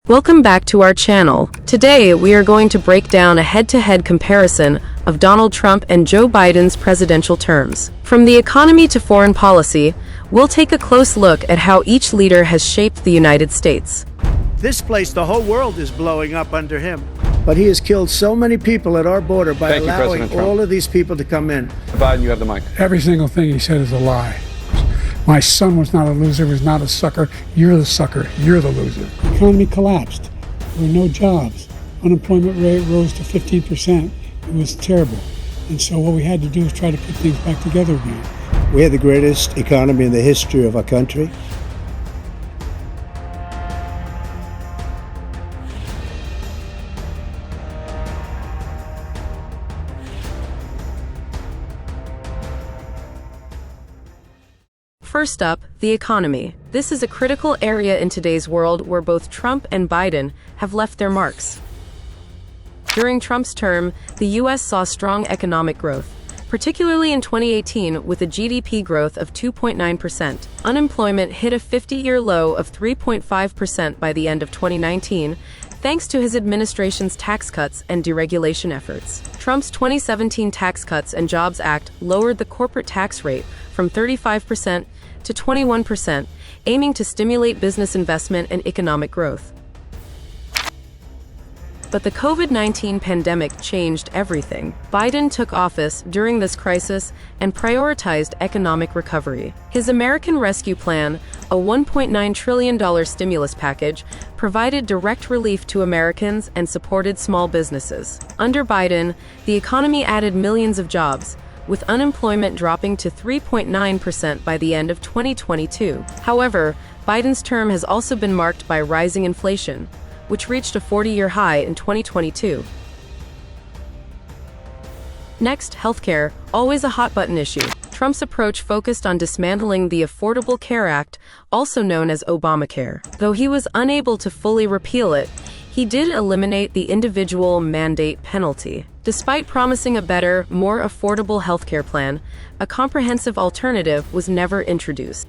Welcome back to our channel. Today, we are going to break down a head-to-head comparison of Donald Trump and Joe Biden's presidential terms. From the economy to foreign policy, we'll take a close look at how each leader has shaped the United States. This place, the whole world is blowing up under him. But he has killed so many people at our border by allowing all of these people to come in. Biden, you have the mic. Every single thing he said is a lie. My son was not a loser, was not a sucker. You're the sucker. You're the loser. The economy collapsed. There were no jobs. Unemployment rate rose to 15%. It was terrible. And so what we had to do was try to put things back together again. We had the greatest economy in the history of our country. First up, the economy. This is a critical area in today's world where both Trump and Biden have left their marks. During Trump's term, the U.S. saw strong economic growth, particularly in 2018 with a GDP growth of 2.9%. Unemployment hit a 50-year low of 3.5% by the end of 2019, thanks to his administration's tax cuts and deregulation efforts. Trump's 2017 Tax Cuts and Jobs Act lowered the corporate tax rate from 35% to 21%, aiming to stimulate business investment and economic growth. But the COVID-19 pandemic changed everything. Biden took office during this crisis and prioritized economic recovery. His American Rescue Plan, a $1.9 trillion stimulus package, provided direct relief to Americans and supported small businesses. Under Biden, the economy added millions of jobs, with unemployment dropping to 3.9% by the end of 2022. However, Biden's term has also been marked by rising inflation, which reached a 40-year high in 2022. Next, healthcare, always a hot-button issue. Trump's approach focused on dismantling the Affordable Care Act, also known as Obamacare. Though he was unable to fully repeal it, he did eliminate the individual mandate penalty. Despite promising a better, more affordable healthcare plan, a comprehensive alternative was never introduced.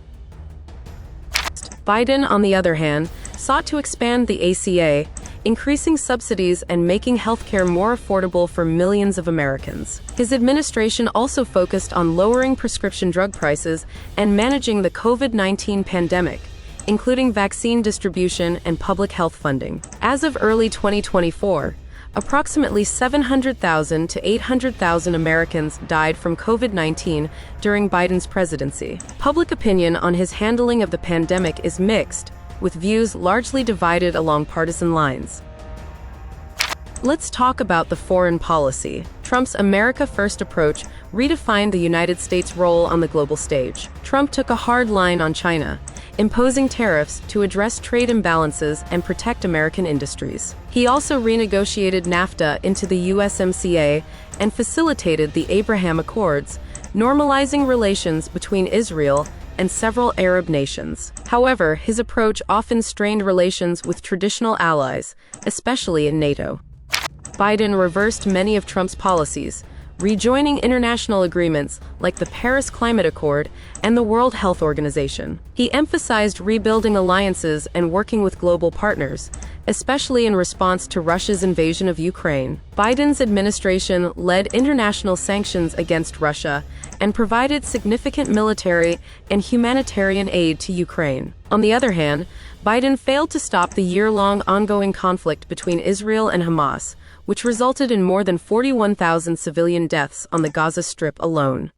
Biden, on the other hand, sought to expand the ACA, increasing subsidies and making healthcare more affordable for millions of Americans. His administration also focused on lowering prescription drug prices and managing the COVID-19 pandemic, including vaccine distribution and public health funding. As of early 2024, approximately 700,000 to 800,000 Americans died from COVID-19 during Biden's presidency. Public opinion on his handling of the pandemic is mixed, with views largely divided along partisan lines. Let's talk about the foreign policy. Trump's America First approach redefined the United States' role on the global stage. Trump took a hard line on China, imposing tariffs to address trade imbalances and protect American industries. He also renegotiated NAFTA into the USMCA and facilitated the Abraham Accords, normalizing relations between Israel and several Arab nations. However, his approach often strained relations with traditional allies, especially in NATO. Biden reversed many of Trump's policies, rejoining international agreements like the Paris Climate Accord and the World Health Organization. He emphasized rebuilding alliances and working with global partners, especially in response to Russia's invasion of Ukraine. Biden's administration led international sanctions against Russia and provided significant military and humanitarian aid to Ukraine. On the other hand, Biden failed to stop the year-long ongoing conflict between Israel and Hamas, which resulted in more than 41,000 civilian deaths on the Gaza Strip alone.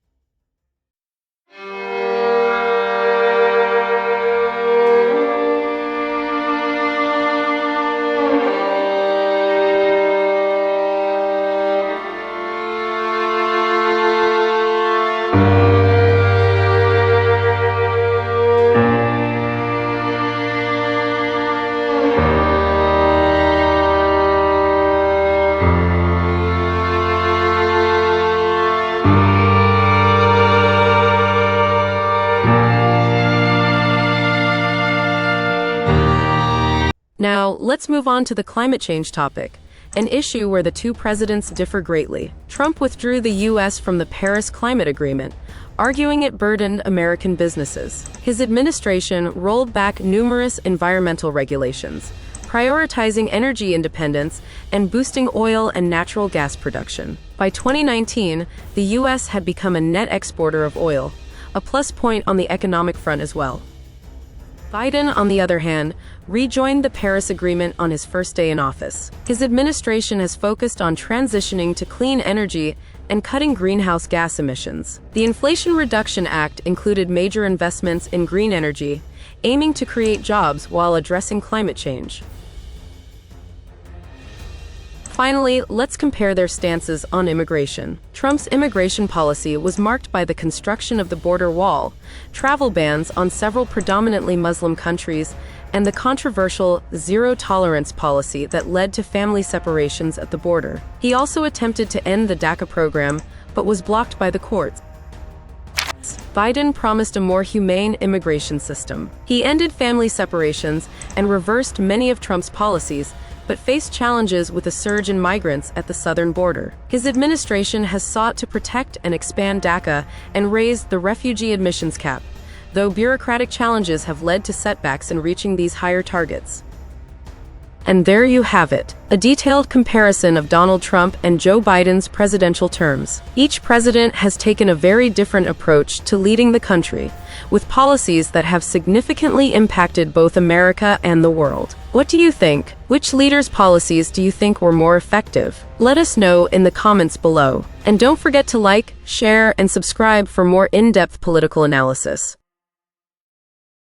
Now, let's move on to the climate change topic, an issue where the two presidents differ greatly. Trump withdrew the U.S. from the Paris Climate Agreement, arguing it burdened American businesses. His administration rolled back numerous environmental regulations, prioritizing energy independence and boosting oil and natural gas production. By 2019, the U.S. had become a net exporter of oil, a plus point on the economic front as well. Biden, on the other hand, rejoined the Paris Agreement on his first day in office. His administration has focused on transitioning to clean energy and cutting greenhouse gas emissions. The Inflation Reduction Act included major investments in green energy, aiming to create jobs while addressing climate change. Finally, let's compare their stances on immigration. Trump's immigration policy was marked by the construction of the border wall, travel bans on several predominantly Muslim countries, and the controversial zero-tolerance policy that led to family separations at the border. He also attempted to end the DACA program, but was blocked by the courts. Biden promised a more humane immigration system. He ended family separations and reversed many of Trump's policies, but faced challenges with a surge in migrants at the southern border. His administration has sought to protect and expand DACA and raise the refugee admissions cap, though bureaucratic challenges have led to setbacks in reaching these higher targets. And there you have it, a detailed comparison of Donald Trump and Joe Biden's presidential terms. Each president has taken a very different approach to leading the country, with policies that have significantly impacted both America and the world. What do you think? Which leader's policies do you think were more effective? Let us know in the comments below. And don't forget to like, share, and subscribe for more in-depth political analysis.